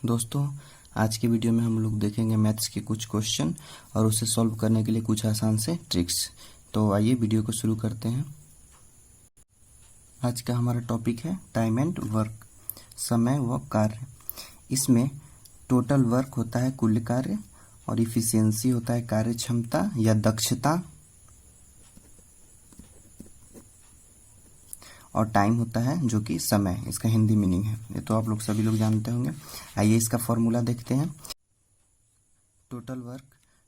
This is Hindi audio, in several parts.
दोस्तों, आज के वीडियो में हम लोग देखेंगे मैथ्स के कुछ क्वेश्चन और उसे सॉल्व करने के लिए कुछ आसान से ट्रिक्स। तो आइए वीडियो को शुरू करते हैं। आज का हमारा टॉपिक है टाइम एंड वर्क, समय व कार्य। इसमें टोटल वर्क होता है कुल कार्य, और इफिशियंसी होता है कार्य क्षमता या दक्षता, और टाइम होता है जो कि समय, इसका हिंदी मीनिंग है। ये तो आप लोग सभी लोग जानते होंगे। आइए इसका फॉर्मूला देखते हैं। टोटल वर्क,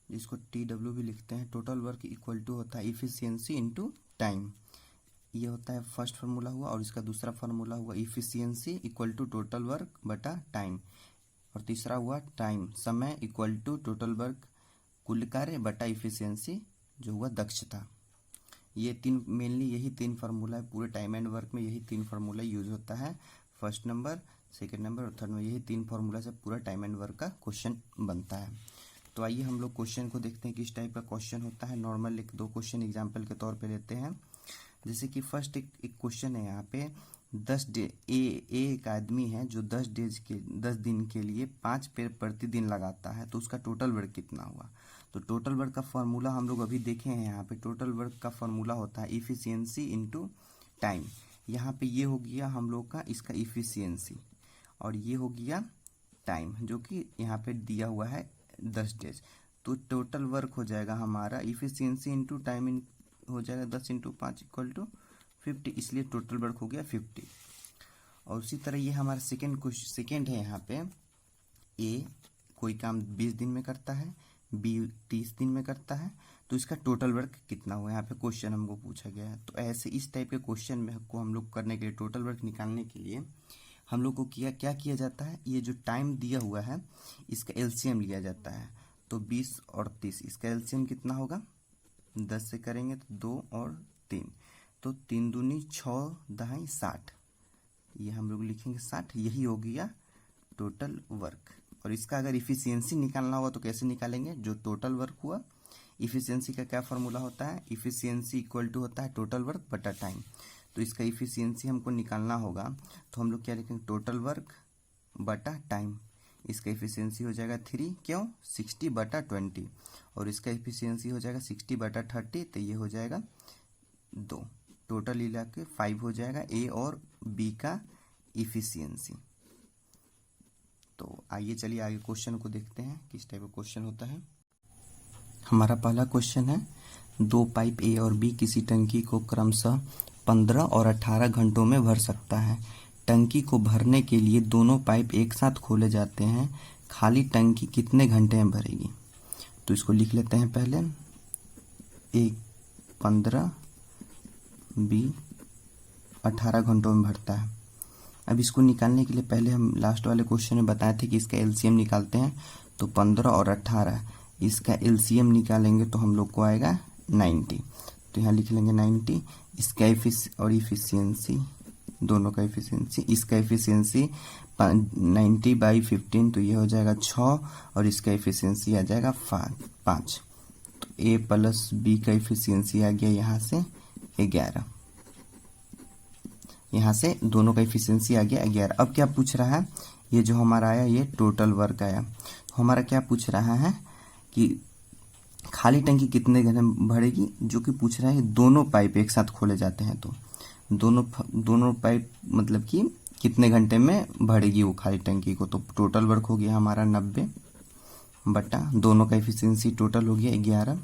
जिसको TW भी लिखते हैं, टोटल वर्क इक्वल टू होता है इफिशियंसी इनटू टाइम। ये होता है फर्स्ट फार्मूला हुआ, और इसका दूसरा फार्मूला हुआ efficiency equal to total work बटा टाइम, और तीसरा हुआ टाइम, समय इक्वल टू टोटल वर्क कुल कार्य बटा इफिशियंसी जो हुआ दक्षता। ये तीन मेनली यही तीन फार्मूला है पूरे टाइम एंड वर्क में। यही तीन फार्मूला यूज होता है, फर्स्ट नंबर, सेकंड नंबर और थर्ड में। यही तीन फार्मूला से पूरा टाइम एंड वर्क का क्वेश्चन बनता है। तो आइए हम लोग क्वेश्चन को देखते हैं किस टाइप का क्वेश्चन होता है। नॉर्मल एक दो क्वेश्चन एग्जाम्पल के तौर पे लेते हैं। जैसे कि फर्स्ट एक क्वेश्चन है यहाँ पे, 10 डे एक आदमी है जो 10 दिन के लिए 5 पेड़ प्रतिदिन लगाता है, तो उसका टोटल वर्क कितना हुआ। तो टोटल वर्क का फॉर्मूला हम लोग अभी देखे हैं। यहाँ पे टोटल वर्क का फॉर्मूला होता है इफिशियंसी इनटू टाइम। यहाँ पे ये हो गया हम लोग का इसका इफिशियंसी, और ये हो गया टाइम जो कि यहाँ पे दिया हुआ है 10 डेज। तो टोटल वर्क हो जाएगा हमारा इफिशियंसी इंटू टाइम हो जाएगा 10 इंटू 5 इक्वल टू 50, इसलिए टोटल वर्क हो गया 50। और उसी तरह ये हमारा सेकेंड है। यहाँ पे ए कोई काम 20 दिन में करता है, बी 30 दिन में करता है, तो इसका टोटल वर्क कितना हुआ, यहाँ पे क्वेश्चन हमको पूछा गया है। तो ऐसे इस टाइप के क्वेश्चन में को हम लोग करने के लिए, टोटल वर्क निकालने के लिए हम लोग को क्या किया जाता है, ये जो टाइम दिया हुआ है इसका एलसीएम लिया जाता है। तो 20 और 30, इसका एलसीएम कितना होगा, 10 से करेंगे तो 2 और 3, तो 3 दूनी 6 दहाई 60, ये हम लोग लिखेंगे 60। यही हो गया टोटल वर्क। और इसका अगर इफिशियंसी निकालना होगा तो कैसे निकालेंगे, जो टोटल वर्क हुआ, इफिशियंसी का क्या फॉर्मूला होता है, इफिशियंसी इक्वल टू होता है टोटल वर्क बटा टाइम। तो इसका इफिशियंसी हमको निकालना होगा, तो हम लोग क्या लिखेंगे, टोटल वर्क बटा टाइम। इसका इफिशियंसी हो जाएगा 3, क्यों, 60 बटा 20, और इसका इफिशियंसी हो जाएगा 60 बटा 30, तो ये हो जाएगा 2। टोटल मिला के 5 हो जाएगा ए और बी का इफिशियंसी। तो आइए चलिए आगे क्वेश्चन को देखते हैं किस टाइप का क्वेश्चन होता है। हमारा पहला क्वेश्चन है, 2 पाइप ए और बी किसी टंकी को क्रमशः 15 और 18 घंटों में भर सकता है। टंकी को भरने के लिए दोनों पाइप एक साथ खोले जाते हैं, खाली टंकी कितने घंटे में भरेगी। तो इसको लिख लेते हैं पहले, ए 15, बी 18 घंटों में भरता है। अब इसको निकालने के लिए पहले हम लास्ट वाले क्वेश्चन में बताए थे कि इसका एलसीएम निकालते हैं। तो 15 और 18, इसका एलसीएम निकालेंगे तो हम लोग को आएगा 90। तो यहाँ लिख लेंगे 90। इसका इफिशियंसी, दोनों का इफिशियंसी, इसका इफिशियंसी 90/15, तो ये हो जाएगा 6, और इसका इफिशियंसी आ जाएगा 5। तो ए प्लस बी का इफिशियंसी आ गया यहाँ से 11, यहाँ से दोनों का इफिशियंसी आ गया 11। अब क्या पूछ रहा है, ये जो हमारा आया ये टोटल वर्क आया। हमारा क्या पूछ रहा है कि खाली टंकी कितने घंटे में भरेगी, जो कि पूछ रहा है दोनों पाइप एक साथ खोले जाते हैं, तो दोनों पाइप मतलब कि कितने घंटे में भरेगी वो खाली टंकी को। तो टोटल वर्क हो गया हमारा 90 बटा दोनों का इफिशियंसी टोटल हो गया 11।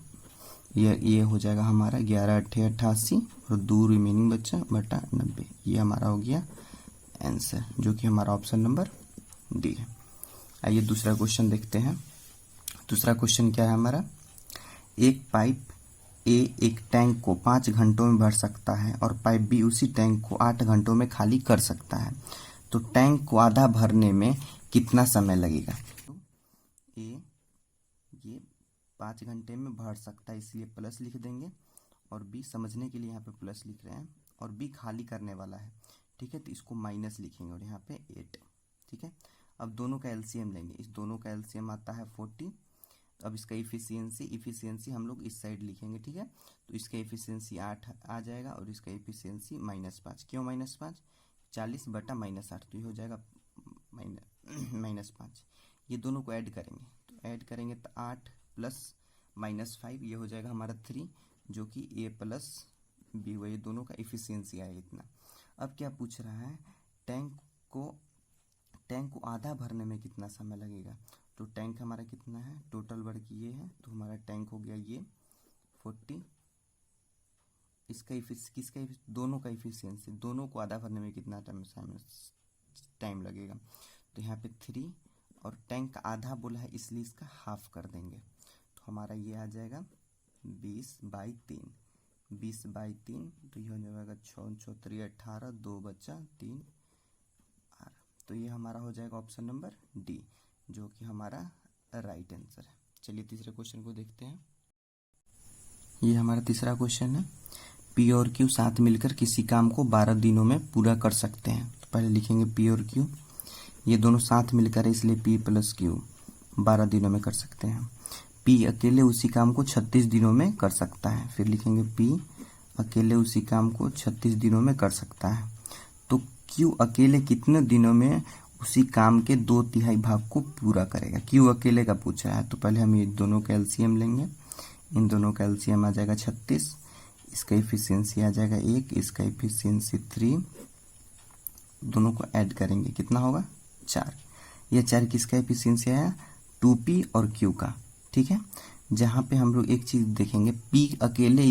ये हो जाएगा हमारा 11 × 8 = 88, और 2 रिमेनिंग बचा बटा 90। ये हमारा हो गया आंसर, जो कि हमारा ऑप्शन नंबर डी है। आइए दूसरा क्वेश्चन देखते हैं। दूसरा क्वेश्चन क्या है हमारा, एक पाइप ए एक टैंक को 5 घंटों में भर सकता है, और पाइप बी उसी टैंक को 8 घंटों में खाली कर सकता है। तो टैंक को आधा भरने में कितना समय लगेगा। तो ए ये 5 घंटे में भर सकता है, इसलिए प्लस लिख देंगे, और बी समझने के लिए यहाँ पे प्लस लिख रहे हैं, और बी खाली करने वाला है, ठीक है, तो इसको माइनस लिखेंगे, और यहाँ पे 8, ठीक है। अब दोनों का एलसीएम लेंगे, इस दोनों का एलसीएम आता है 40। तो अब इसका इफिशियंसी हम लोग इस साइड लिखेंगे, ठीक है। तो इसका इफिशियंसी 8 आ जाएगा, और इसका इफिशियंसी -5, क्यों -5, 40 बटा -8, तो ये हो जाएगा -5। ये दोनों को ऐड करेंगे, तो ऐड करेंगे तो 8 प्लस -5 ये हो जाएगा हमारा 3, जो कि A प्लस B हुआ। ये दोनों का इफिशियंसी आएगा इतना। अब क्या पूछ रहा है, टैंक को आधा भरने में कितना समय लगेगा। तो टैंक हमारा कितना है, टोटल वर्क ये है, तो हमारा टैंक हो गया ये 40। इसका किसका दोनों का इफिशियंसी, दोनों को आधा भरने में कितना टाइम लगेगा। तो यहाँ पे 3 और टैंक का आधा बोला है इसलिए इसका हाफ कर देंगे। तो हमारा ये आ जाएगा 20/3। 20/3 तो ये हो जाएगा 6 6 3 18, 2 बचा 3 R। तो ये हमारा हो जाएगा ऑप्शन नंबर डी, जो कि हमारा राइट आंसर है। चलिए तीसरे क्वेश्चन को देखते हैं। ये हमारा तीसरा क्वेश्चन है, P और Q साथ मिलकर किसी काम को 12 दिनों में पूरा कर सकते हैं। तो पहले लिखेंगे P और Q, ये दोनों साथ मिलकर है इसलिए P प्लस Q 12 दिनों में कर सकते हैं। P अकेले उसी काम को 36 दिनों में कर सकता है। फिर लिखेंगे P अकेले उसी काम को 36 दिनों में कर सकता है। तो Q अकेले कितने दिनों में उसी काम के 2/3 भाग को पूरा करेगा। Q अकेले का पूछ रहा है, तो पहले हम ये दोनों का एलसीएम लेंगे। इन दोनों का एलसीएम आ जाएगा 36, इसका इफिशियंसी आ जाएगा 1, इसका इफिशियंसी 3, दोनों को ऐड करेंगे कितना होगा 4। ये 4 किसका इफिशियंसी आया, 2P और Q का। ठीक है, जहाँ पे हम लोग एक चीज देखेंगे, P अकेले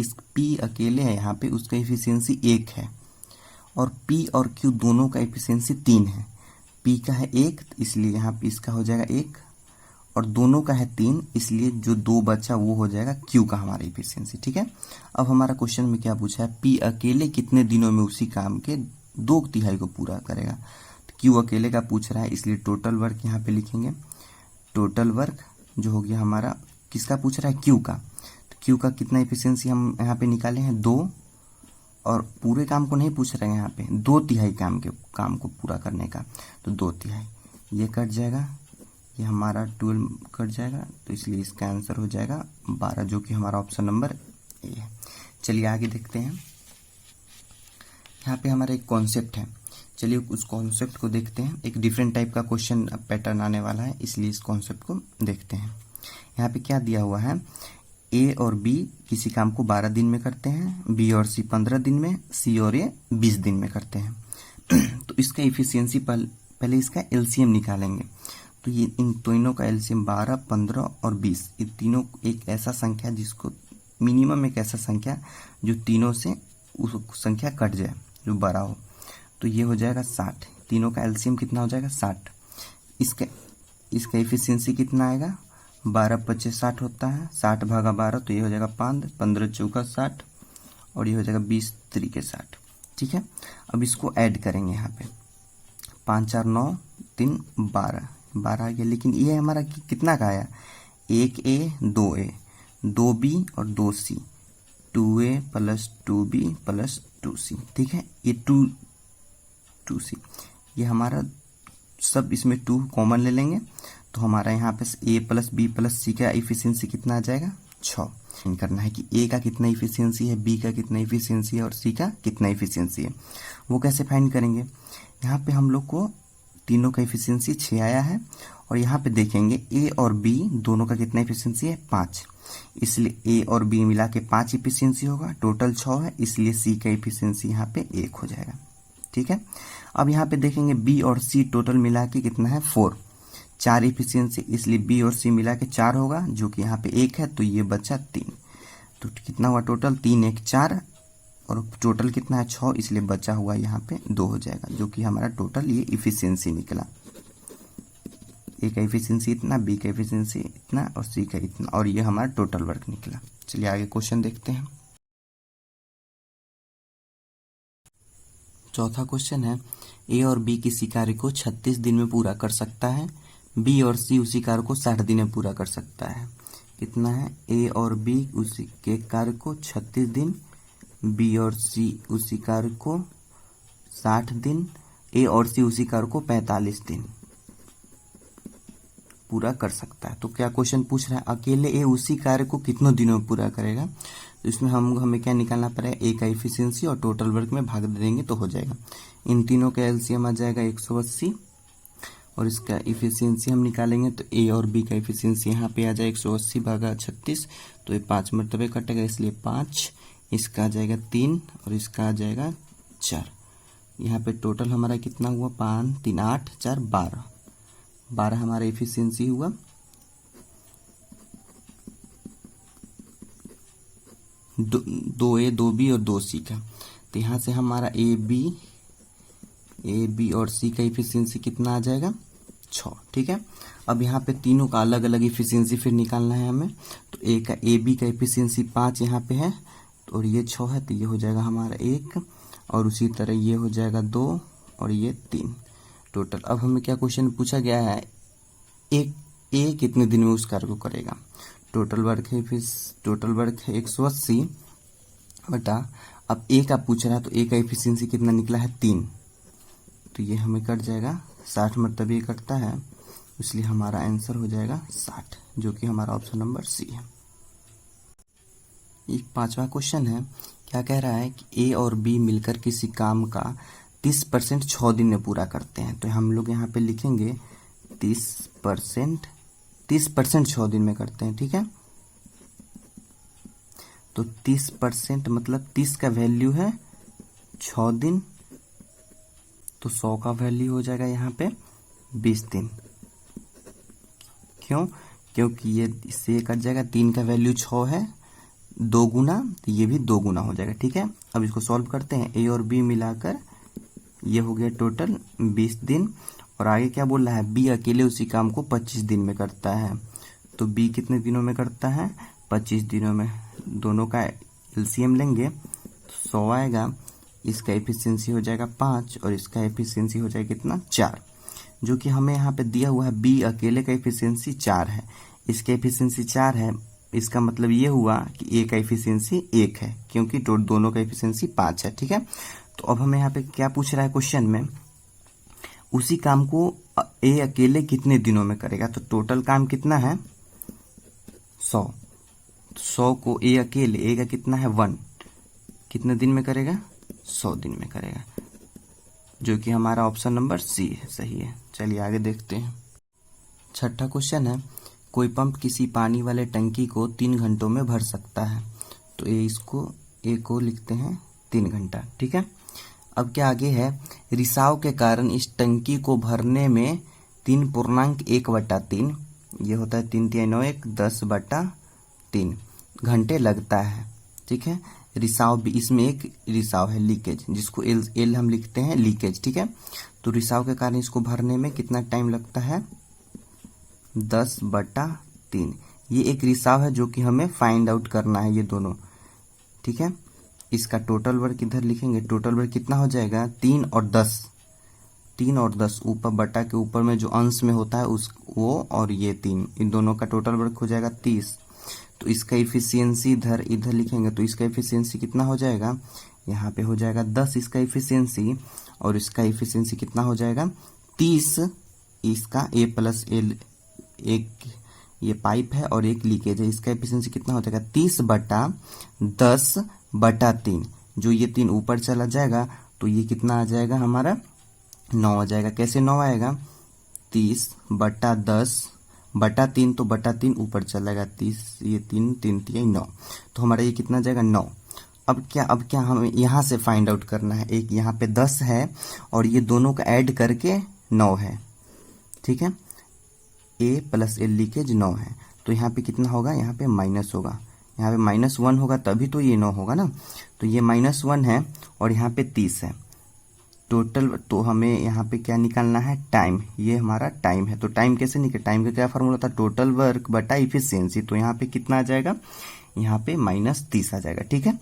है यहाँ पे, उसका इफिशियंसी 1 है, और P और Q दोनों का इफिशियंसी 3 है। P का है 1 इसलिए यहाँ पे इसका हो जाएगा 1, और दोनों का है 3 इसलिए जो 2 बचा वो हो जाएगा Q का हमारा इफिशियंसी। ठीक है, अब हमारा क्वेश्चन में क्या पूछा है, P अकेले कितने दिनों में उसी काम के 2/3 को पूरा करेगा। तो Q अकेले का पूछ रहा है इसलिए टोटल वर्क यहाँ पे लिखेंगे। टोटल वर्क जो हो गया हमारा, किसका पूछ रहा है, Q का। तो Q का कितना इफिशियंसी हम यहाँ पे निकाले हैं 2, और पूरे काम को नहीं पूछ रहे हैं यहाँ पे, 2/3 काम को पूरा करने का। तो 2/3 ये कट जाएगा, ये हमारा 12 कट जाएगा, तो इसलिए इसका आंसर हो जाएगा 12, जो कि हमारा ऑप्शन नंबर ए है। चलिए आगे देखते हैं। यहाँ पे हमारा एक कॉन्सेप्ट है, चलिए उस कॉन्सेप्ट को देखते हैं। एक डिफरेंट टाइप का क्वेश्चन पैटर्न आने वाला है, इसलिए इस कॉन्सेप्ट को देखते हैं। यहाँ पे क्या दिया हुआ है, ए और बी किसी काम को 12 दिन में करते हैं, बी और सी 15 दिन में, सी और ए 20 दिन में करते हैं। तो इसका इफिशियंसी पहले इसका एलसीएम निकालेंगे। तो ये इन तीनों का एलसीएम 12, 15 और 20, ये तीनों एक ऐसा संख्या जिसको मिनिमम एक ऐसा संख्या जो तीनों से उस संख्या कट जाए जो बड़ा हो। तो ये हो जाएगा 60, तीनों का एलसीएम कितना हो जाएगा 60। इसका इफिशियंसी कितना आएगा, 12 25 60 होता है, 60 भागा 12 तो ये हो जाएगा 5, 15 चौका 60, और ये हो जाएगा 20 3 60। ठीक है, अब इसको ऐड करेंगे यहाँ पे, 5 4 9 3 12 आ गया। लेकिन ये हमारा कितना का आया, 1A 2A 2B और 2C, 2A plus 2B plus 2C। ठीक है, ये 2C, ये हमारा सब इसमें 2 कॉमन ले लेंगे, तो हमारा यहाँ पे A plus B plus C का इफिशियंसी कितना आ जाएगा 6। करना है कि A का कितना इफिशियंसी है, B का कितना इफिशियंसी है और C का कितना इफिशियंसी है। वो कैसे फाइंड करेंगे, यहाँ पे हम लोग को तीनों का इफिशियंसी 6 आया है, और यहाँ पे देखेंगे A और B दोनों का कितना इफिशियंसी है 5, इसलिए A और B मिला के 5 इफिशियंसी होगा, टोटल 6 है, इसलिए C का इफिशियंसी यहाँ पे 1 हो जाएगा। ठीक है, अब यहाँ पे देखेंगे B और C टोटल मिला के कितना है 4, 4 इफिशियंसी, इसलिए B और C मिला के 4 होगा, जो कि यहाँ पे 1 है, तो ये बचा 3। तो कितना हुआ टोटल, 3 1 4, और टोटल कितना है 6, इसलिए बचा हुआ यहाँ पे 2 हो जाएगा, जो कि हमारा टोटल ये इफिशियंसी निकला। ए का इफिशियंसी इतना, बी का इफिशियंसी इतना और सी का इतना, और ये हमारा टोटल वर्क निकला। चलिए आगे क्वेश्चन देखते हैं। चौथा क्वेश्चन है, ए और बी किसी कार्य को 36 दिन में पूरा कर सकता है, बी और सी उसी कार्य को 60 दिन में पूरा कर सकता है। कितना है, ए और बी उसी के कार्य को 36 दिन, बी और सी उसी कार्य को 60 दिन, ए और सी उसी कार्य को 45 दिन पूरा कर सकता है। तो क्या क्वेश्चन पूछ रहा है, अकेले ए उसी कार्य को कितनों दिनों में पूरा करेगा। तो इसमें हमें क्या निकालना पड़ेगा, ए का इफिशियंसी और टोटल वर्क में भाग दे देंगे तो हो जाएगा। इन तीनों का एलसीएम आ जाएगा 180, और इसका इफिशियंसी हम निकालेंगे तो ए और बी का इफिशियंसी यहाँ पे आ जाए 180 भागा 36, तो ये 5 मरतबे कटेगा इसलिए 5, इसका आ जाएगा 3 और इसका आ जाएगा 4। यहाँ पे टोटल हमारा कितना हुआ, 5 3 8 4 12 हमारा इफिशियंसी हुआ। दो ए 2 बी और 2 सी का, तो यहाँ से हमारा ए बी और सी का इफिशियंसी कितना आ जाएगा 6। ठीक है, अब यहाँ पे तीनों का अलग अलग इफिशियंसी फिर निकालना है हमें। तो ए बी का इफिशियंसी 5 यहाँ पे है और ये 6 है, तो ये हो जाएगा हमारा 1 और उसी तरह ये हो जाएगा 2 और ये 3 टोटल। अब हमें क्या क्वेश्चन पूछा गया है, ए कितने दिन में उस कार्य को करेगा। टोटल वर्क है 180 बटा, अब ए का पूछ रहा है तो ए का इफिशियंसी कितना निकला है 3, तो ये हमें कट जाएगा 60 मरतबे कटता है, इसलिए हमारा आंसर हो जाएगा 60, जो कि हमारा ऑप्शन नंबर सी है। एक 5वां क्वेश्चन है, क्या कह रहा है कि ए और बी मिलकर किसी काम का 30% 6 दिन में पूरा करते हैं। तो हम लोग यहाँ पे लिखेंगे 30% 6 दिन में करते हैं। ठीक है, तो 30% मतलब 30 का वैल्यू है 6 दिन, तो 100 का वैल्यू हो जाएगा यहाँ पे 20 दिन। क्यों? क्योंकि ये इससे कट जाएगा, 3 का वैल्यू 6 है, 2 गुना, तो ये भी 2 गुना हो जाएगा। ठीक है, अब इसको सॉल्व करते हैं, ए और बी मिलाकर ये हो गया टोटल 20 दिन। और आगे क्या बोल रहा है, बी अकेले उसी काम को 25 दिन में करता है। तो बी कितने दिनों में करता है, 25 दिनों में। दोनों का एलसीएम लेंगे तो 100 आएगा, इसका एफिशिएंसी हो जाएगा 5 और इसका एफिशिएंसी हो जाएगा कितना 4, जो कि हमें यहाँ पे दिया हुआ है बी अकेले का एफिशिएंसी 4 है, इसका एफिशिएंसी 4 है। इसका मतलब ये हुआ कि ए का एफिशिएंसी 1 है, क्योंकि दोनों का एफिशिएंसी 5 है। ठीक है, तो अब हमें यहाँ पे क्या पूछ रहा है क्वेश्चन में, उसी काम को ए अकेले कितने दिनों में करेगा। तो टोटल काम कितना है 100 को ए अकेले, ए का कितना है 1, कितने दिन में करेगा 100 दिन में करेगा, जो कि हमारा ऑप्शन नंबर सी है, सही है। चलिए आगे देखते हैं। 6ठा क्वेश्चन है, कोई पंप किसी पानी वाले टंकी को 3 घंटों में भर सकता है। तो ए को लिखते हैं 3 घंटा। ठीक है, अब क्या आगे है, रिसाव के कारण इस टंकी को भरने में 3.1/3, ये होता है 3 3 9 1 10/3 घंटे लगता है। ठीक है, रिसाव भी, इसमें एक रिसाव है लीकेज, जिसको एल हम लिखते हैं लीकेज। ठीक है, तो रिसाव के कारण इसको भरने में कितना टाइम लगता है 10/3। ये एक रिसाव है जो कि हमें फाइंड आउट करना है, ये दोनों। ठीक है, इसका टोटल वर्क इधर लिखेंगे, टोटल वर्क कितना हो जाएगा 3 और 10 ऊपर बटा के ऊपर में जो अंश में होता है वो और ये 3, इन दोनों का टोटल वर्क हो जाएगा 30। तो इसका इफिशियंसी इधर लिखेंगे, तो इसका इफिशियंसी कितना हो जाएगा, यहाँ पे हो जाएगा 10 इसका इफिशियंसी, और इसका इफिशियंसी कितना हो जाएगा 30। इसका ए प्लस एल, एक ये पाइप है और एक लीकेज है, इसका एफिशिएंसी कितना हो जाएगा 30/10/3। जो ये 3 ऊपर चला जाएगा तो ये कितना आ जाएगा हमारा 9 आ जाएगा। कैसे 9 आएगा, 30/10/3, तो बटा 3 ऊपर चलेगा 30, ये 3 3 3 9, तो हमारा ये कितना जाएगा 9। अब क्या हमें यहाँ से फाइंड आउट करना है, एक यहाँ पे 10 है और ये दोनों का ऐड करके 9 है। ठीक है, ए प्लस एल लीकेज 9 है, तो यहाँ पे कितना होगा, यहाँ पे माइनस होगा, यहाँ पे -1 होगा तभी तो ये 9 होगा ना। तो ये -1 है और यहाँ पे 30 है टोटल। तो हमें यहाँ पे क्या निकालना है, टाइम, ये हमारा टाइम है। तो टाइम कैसे निकले, टाइम का क्या फॉर्मूला था, टोटल वर्क बटा इफिशियंसी। तो यहाँ पे कितना आ जाएगा, यहाँ पे -30 आ जाएगा। ठीक है,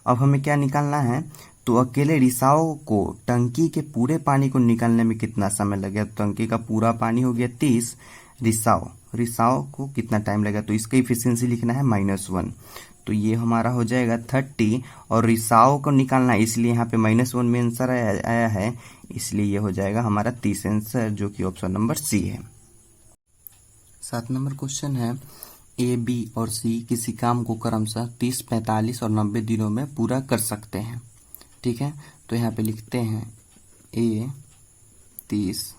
अब हमें क्या निकालना है, तो अकेले रिसाव को टंकी के पूरे पानी को निकालने में कितना समय लगेगा। टंकी का पूरा पानी हो गया 30, रिसाव को कितना टाइम लगेगा, तो इसका इफिशियंसी लिखना है -1, तो ये हमारा हो जाएगा 30, और रिसाव को निकालना है इसलिए यहाँ पे -1 में आंसर आया है, इसलिए ये हो जाएगा हमारा 30 आंसर, जो कि ऑप्शन नंबर सी है। 7 नंबर क्वेश्चन है, ए बी और सी किसी काम को क्रमशः 30, 45 और 90 दिनों में पूरा कर सकते हैं। ठीक है, तो यहाँ पे लिखते हैं ए 30,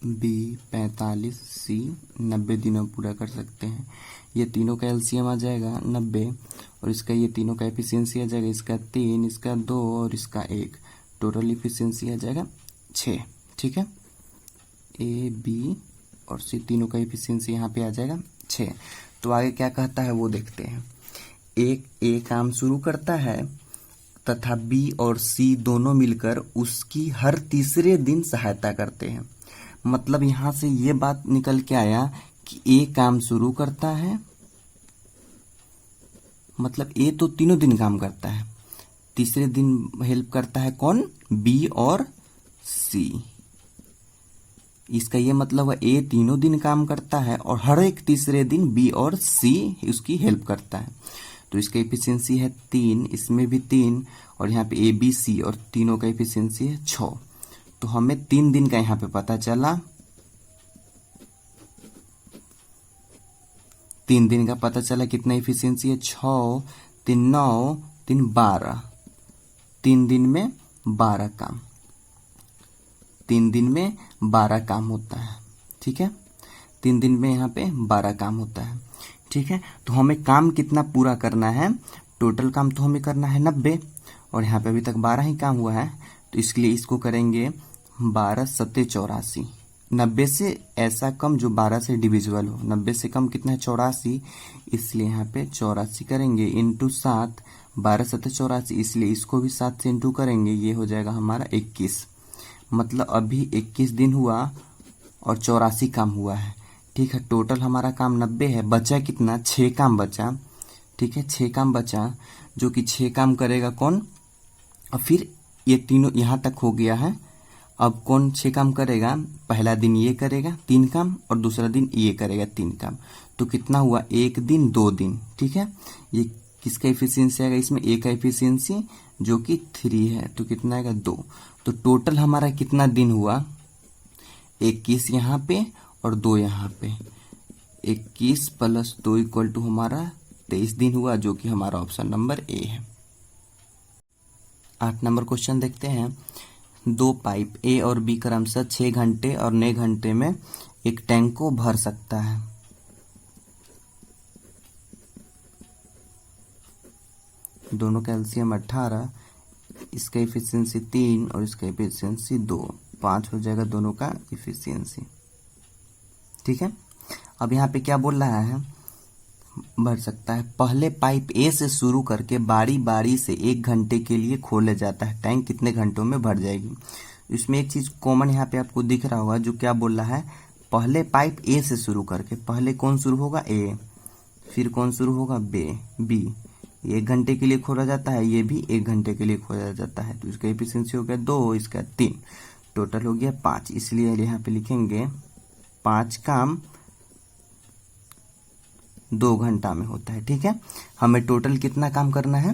बी 45, सी 90 दिनों में पूरा कर सकते हैं। ये तीनों का एलसीएम आ जाएगा 90 और इसका ये तीनों का एफिशिएंसी आ जाएगा, इसका 3, इसका 2 और इसका 1। टोटल एफिशिएंसी आ जाएगा 6। ठीक है, ए बी और सी तीनों का एफिशिएंसी यहाँ पे आ जाएगा 6। तो आगे क्या कहता है वो देखते हैं। एक ए काम शुरू करता है तथा बी और सी दोनों मिलकर उसकी हर तीसरे दिन सहायता करते हैं। मतलब यहां से ये बात निकल के आया कि ए काम शुरू करता है, मतलब ए तो तीनों दिन काम करता है, तीसरे दिन हेल्प करता है कौन, बी और सी। इसका ये मतलब है ए तीनों दिन काम करता है और हर एक तीसरे दिन बी और सी उसकी हेल्प करता है। तो इसका एफिशिएंसी है 3, इसमें भी 3 और यहाँ पे ए बी सी और तीनों का एफिशिएंसी है 6। तो हमें 3 दिन का यहाँ पे पता चला, 3 दिन का पता चला कितना एफिशिएंसी है, 6, 3 9, 3 12। 3 दिन में 12 काम, 3 दिन में 12 काम होता है। ठीक है, 3 दिन में यहाँ पे 12 काम होता है। ठीक है, तो हमें काम कितना पूरा करना है, टोटल काम तो हमें करना है 90 और यहाँ पे अभी तक 12 ही काम हुआ है, तो इसलिए इसको करेंगे 12 7 84। 90 से ऐसा कम जो 12 से डिविजिबल हो। 90 से कम कितना है, 84, इसलिए यहाँ पे 84 करेंगे इंटू 7। 12 7 84, इसलिए इसको भी 7 से इंटू करेंगे, ये हो जाएगा हमारा 21। मतलब अभी 21 दिन हुआ और 84 काम हुआ है। ठीक है, टोटल हमारा काम 90 है, बचा कितना, 6 काम बचा। ठीक है, 6 काम बचा, जो कि 6 काम करेगा कौन, और फिर ये तीनों यहाँ तक हो गया है। अब कौन 6 काम करेगा, पहला दिन ये करेगा 3 काम और दूसरा दिन ये करेगा 3 काम। तो कितना हुआ, 1 दिन 2 दिन। ठीक है, ये किसका एफिशिएंसी आएगा, इसमें ए का एफिशिएंसी जो कि 3 है, तो कितना आएगा 2। तो टोटल हमारा कितना दिन हुआ, 21 यहाँ पे और 2 यहाँ पे, 21 प्लस 2 इक्वल टू हमारा 23 दिन हुआ, जो कि हमारा ऑप्शन नंबर ए है। 8 नंबर क्वेश्चन देखते हैं। 2 पाइप ए और बी क्रमशः 6 घंटे और 9 घंटे में एक टैंक को भर सकता है। दोनों का एलसीएम 18, इसका एफिशिएंसी 3 और इसका एफिशिएंसी 2, 5 हो जाएगा दोनों का एफिशिएंसी। ठीक है, अब यहाँ पे क्या बोल रहा है, भर सकता है। पहले पाइप ए से शुरू करके बारी बारी से 1 घंटे के लिए खोले जाता है, टैंक कितने घंटों में भर जाएगी। इसमें एक चीज कॉमन यहाँ पे आपको दिख रहा होगा, जो क्या बोल रहा है, पहले पाइप ए से शुरू करके, पहले कौन शुरू होगा, ए, फिर कौन शुरू होगा, बी। 1 घंटे के लिए खोला जाता है, ये भी 1 घंटे के लिए खोला जाता है। तो इसका एफिशिएंसी हो गया 2, इसका 3, टोटल हो गया 5। इसलिए यहाँ पे लिखेंगे 5 काम 2 घंटा में होता है। ठीक है, हमें टोटल कितना काम करना है,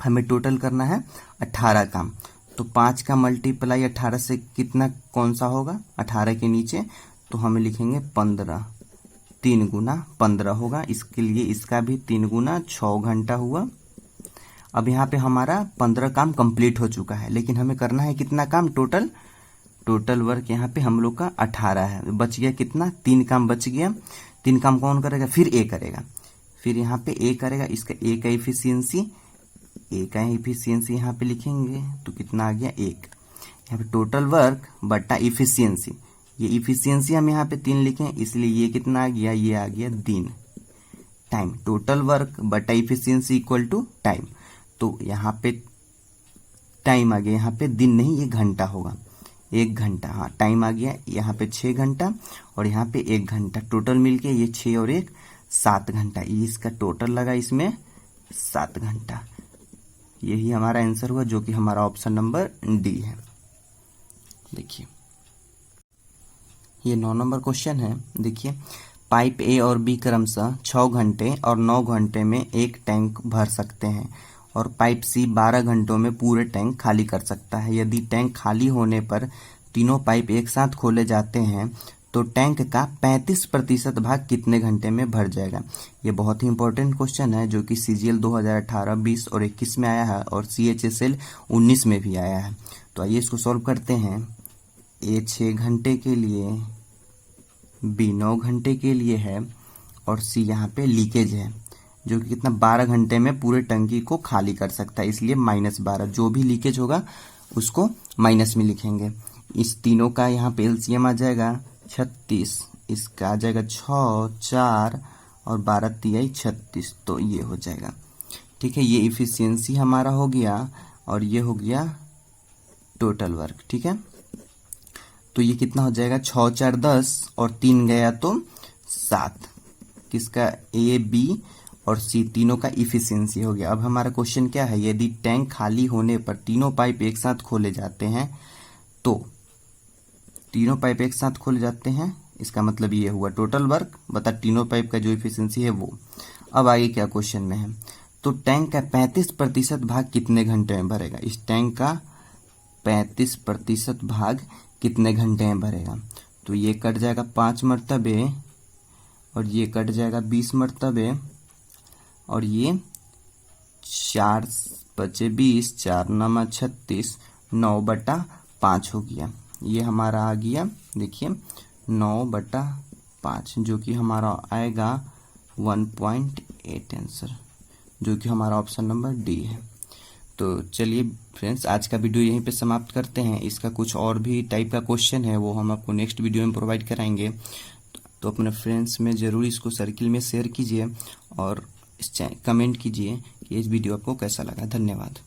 हमें टोटल करना है 18 काम। तो 5 का मल्टीप्लाई 18 से कितना कौन सा होगा, 18 के नीचे, तो हमें लिखेंगे 15, 3 गुना 15 होगा। इसके लिए इसका भी 3 गुना 6 घंटा हुआ। अब यहाँ पे हमारा 15 काम कंप्लीट हो चुका है, लेकिन हमें करना है कितना काम, टोटल वर्क यहाँ पे हम लोग का 18 है। बच गया कितना, 3 काम बच गया। 3 काम कौन करेगा, फिर ए करेगा, फिर यहाँ पे ए करेगा। इसका ए का एफिशिएंसी यहाँ पे लिखेंगे, तो कितना आ गया 1। यहाँ पे टोटल वर्क बटा इफिशियंसी, ये इफिशियंसी हम यहाँ पे 3 लिखे, इसलिए ये कितना आ गया, ये आ गया दिन, टाइम। टोटल वर्क बटा इफिशियंसी इक्वल टू टाइम। तो यहाँ पे टाइम आ गया, यहाँ पे दिन नहीं, ये घंटा होगा, 1 घंटा। हाँ, टाइम आ गया यहाँ पे 6 घंटा और यहाँ पे 1 घंटा, टोटल मिलके ये 6 और 1 7 घंटा। ये इसका टोटल लगा इसमें 7 घंटा। यही हमारा आंसर हुआ, जो कि हमारा ऑप्शन नंबर डी है। देखिए ये 9 नंबर क्वेश्चन है। देखिए, पाइप ए और बी क्रमशः 6 घंटे और 9 घंटे में एक टैंक भर सकते हैं और पाइप सी 12 घंटों में पूरे टैंक खाली कर सकता है। यदि टैंक खाली होने पर तीनों पाइप एक साथ खोले जाते हैं तो टैंक का 35% भाग कितने घंटे में भर जाएगा। ये बहुत ही इंपॉर्टेंट क्वेश्चन है, जो कि सीजीएल 2018, 20 और 21 में आया है और CHSL 19 में भी आया है। तो आइए इसको सॉल्व करते हैं। ए 6 घंटे के लिए, बी 9 घंटे के लिए है और सी यहाँ पे लीकेज है जो कि कितना 12 घंटे में पूरे टंकी को खाली कर सकता है, इसलिए -12। जो भी लीकेज होगा उसको माइनस में लिखेंगे। इस तीनों का यहाँ पे एलसीएम आ जाएगा 36, इसका आ जाएगा 6, 4 और 12 तिहाई 36, तो ये हो जाएगा। ठीक है, ये इफिशियंसी हमारा हो गया और ये हो गया टोटल वर्क। ठीक है, तो ये कितना हो जाएगा 6 4 10 और 3 गया तो 7। किसका? ए बी और सी तीनों का इफिशियंसी हो गया। अब हमारा क्वेश्चन क्या है, यदि टैंक खाली होने पर तीनों पाइप एक साथ खोले जाते हैं तो तीनों पाइप एक साथ खोले जाते हैं, इसका मतलब ये हुआ टोटल वर्क बता तीनों पाइप का जो इफिशियंसी है वो। अब आगे क्या क्वेश्चन में है, तो टैंक का 35% भाग कितने घंटे में भरेगा? इस टैंक का 35% भाग कितने घंटे में भरेगा? तो ये कट जाएगा 5 मरतबे और ये कट जाएगा 20 मरतबे और ये 4 बचे 20, 4 9 36, 9/5 हो गया। ये हमारा आ गया, देखिए 9/5 जो कि हमारा आएगा 1.8 आंसर, जो कि हमारा ऑप्शन नंबर डी है। तो चलिए फ्रेंड्स, आज का वीडियो यहीं पे समाप्त करते हैं। इसका कुछ और भी टाइप का क्वेश्चन है वो हम आपको नेक्स्ट वीडियो में प्रोवाइड कराएंगे। तो अपने फ्रेंड्स में ज़रूर इसको सर्किल में शेयर कीजिए और कमेंट कीजिए कि इस वीडियो आपको कैसा लगा। धन्यवाद।